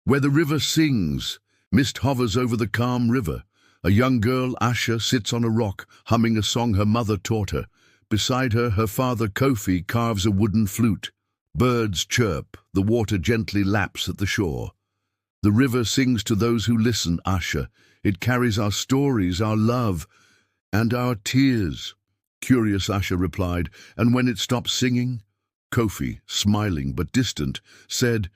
Where the river sings, mist hovers over the calm river. A young girl, Asha, sits on a rock, humming a song her mother taught her. Beside her, her father, Kofi, carves a wooden flute. Birds chirp, the water gently laps at the shore. The river sings to those who listen, Asha. It carries our stories, our love, and our tears. Curious, Asha replied, and when it stopped singing, Kofi, smiling but distant, said,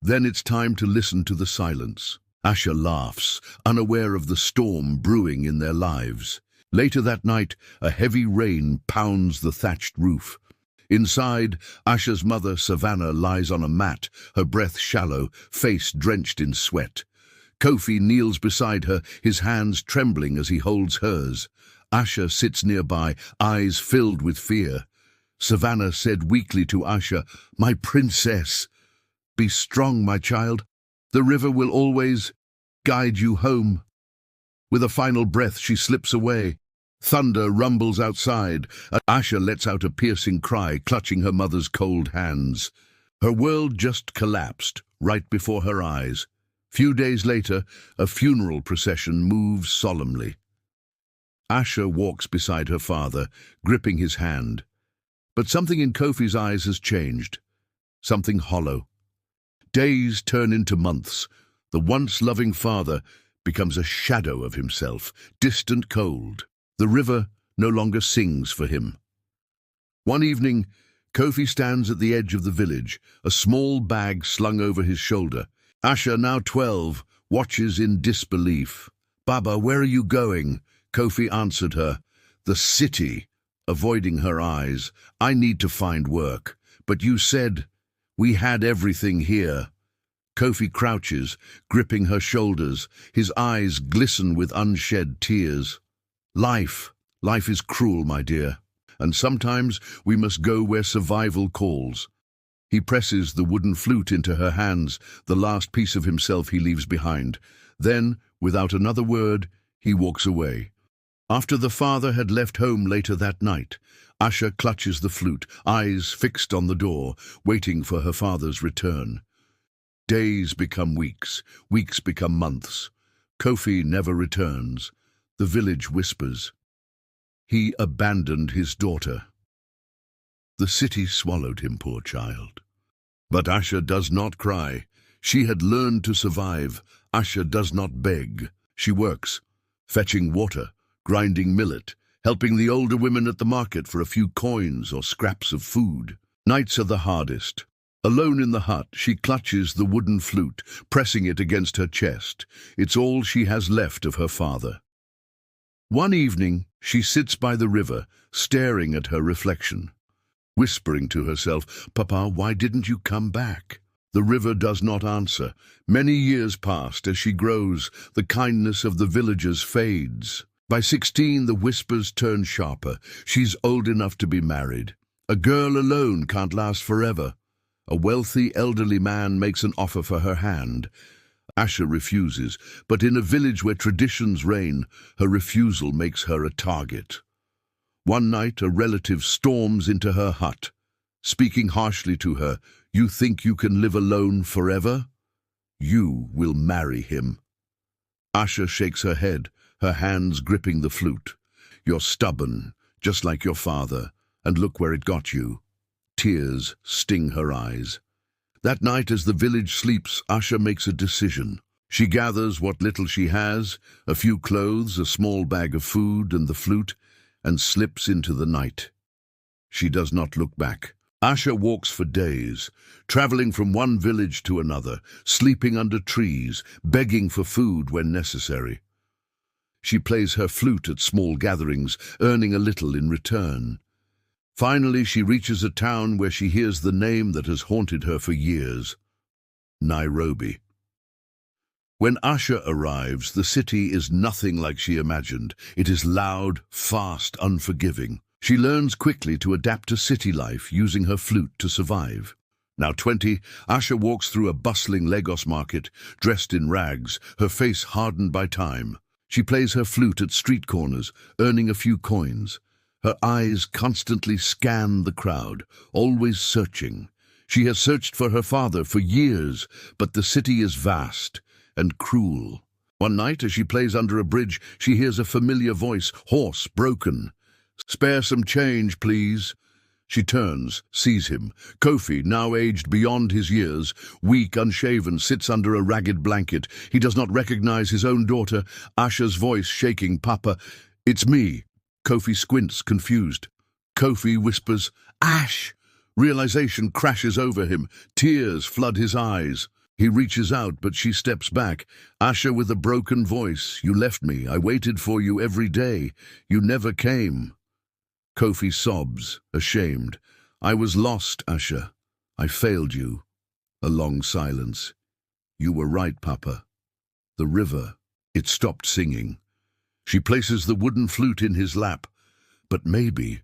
"Then it's time to listen to the silence." Asha laughs, unaware of the storm brewing in their lives. Later that night, a heavy rain pounds the thatched roof. Inside, Asha's mother, Savannah, lies on a mat, her breath shallow, face drenched in sweat. Kofi kneels beside her, his hands trembling as he holds hers. Asha sits nearby, eyes filled with fear. Savannah said weakly to Asha, "My princess, be strong, my child. The river will always guide you home." With a final breath, she slips away. Thunder rumbles outside. Asha lets out a piercing cry, clutching her mother's cold hands. Her world just collapsed, right before her eyes. Few days later, a funeral procession moves solemnly. Asha walks beside her father, gripping his hand. But something in Kofi's eyes has changed. Something hollow. Days turn into months. The once loving father becomes a shadow of himself, distant, cold. The river no longer sings for him. One evening, Kofi stands at the edge of the village, a small bag slung over his shoulder. Asha, now 12, watches in disbelief. "Baba, where are you going?" Kofi answered her. "The city," avoiding her eyes. "I need to find work. But you said we had everything here." Kofi crouches, gripping her shoulders. His eyes glisten with unshed tears. Life is cruel, my dear, and sometimes we must go where survival calls." He presses the wooden flute into her hands, the last piece of himself he leaves behind. Then, without another word, he walks away. After the father had left home later that night, Asha clutches the flute, eyes fixed on the door, waiting for her father's return. Days become weeks, weeks become months. Kofi never returns. The village whispers. He abandoned his daughter. The city swallowed him, poor child. But Asha does not cry. She had learned to survive. Asha does not beg. She works, fetching water, grinding millet, helping the older women at the market for a few coins or scraps of food. Nights are the hardest. Alone in the hut, she clutches the wooden flute, pressing it against her chest. It's all she has left of her father. One evening, she sits by the river, staring at her reflection, whispering to herself, "Papa, why didn't you come back?" The river does not answer. Many years passed. As she grows, the kindness of the villagers fades. By 16, the whispers turn sharper. She's old enough to be married. A girl alone can't last forever. A wealthy, elderly man makes an offer for her hand. Asha refuses, but in a village where traditions reign, her refusal makes her a target. One night, a relative storms into her hut, speaking harshly to her, "You think you can live alone forever? You will marry him." Asha shakes her head, her hands gripping the flute. "You're stubborn, just like your father, and look where it got you." Tears sting her eyes. That night, as the village sleeps, Asha makes a decision. She gathers what little she has, a few clothes, a small bag of food, and the flute, and slips into the night. She does not look back. Asha walks for days, traveling from one village to another, sleeping under trees, begging for food when necessary. She plays her flute at small gatherings, earning a little in return. Finally, she reaches a town where she hears the name that has haunted her for years: Nairobi. When Asha arrives, the city is nothing like she imagined. It is loud, fast, unforgiving. She learns quickly to adapt to city life, using her flute to survive. Now 20, Asha walks through a bustling Lagos market, dressed in rags, her face hardened by time. She plays her flute at street corners, earning a few coins. Her eyes constantly scan the crowd, always searching. She has searched for her father for years, but the city is vast and cruel. One night, as she plays under a bridge, she hears a familiar voice, hoarse, broken. "Spare some change, please." She turns, sees him. Kofi, now aged beyond his years, weak, unshaven, sits under a ragged blanket. He does not recognize his own daughter. Asha's voice shaking, "Papa, it's me." Kofi squints, confused. Kofi whispers, "Ash!" Realization crashes over him. Tears flood his eyes. He reaches out, but she steps back. Asha with a broken voice, "You left me. I waited for you every day. You never came." Kofi sobs, ashamed. "I was lost, Asha. I failed you." A long silence. "You were right, Papa. The river." It stopped singing. She places the wooden flute in his lap. "But maybe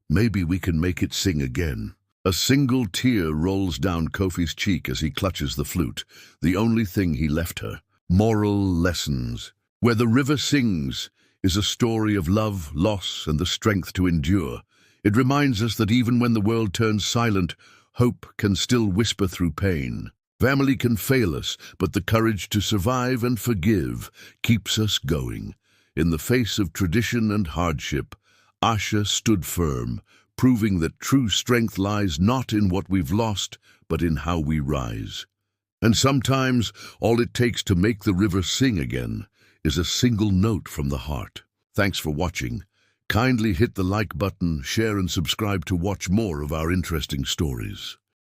we can make it sing again." A single tear rolls down Kofi's cheek as he clutches the flute, the only thing he left her. Moral lessons. Where the river sings is a story of love, loss, and the strength to endure. It reminds us that even when the world turns silent, hope can still whisper through pain. Family can fail us, but the courage to survive and forgive keeps us going. In the face of tradition and hardship, Asha stood firm, proving that true strength lies not in what we've lost, but in how we rise. And sometimes all it takes to make the river sing again is a single note from the heart. Thanks for watching. Kindly hit the like button, share and subscribe to watch more of our interesting stories.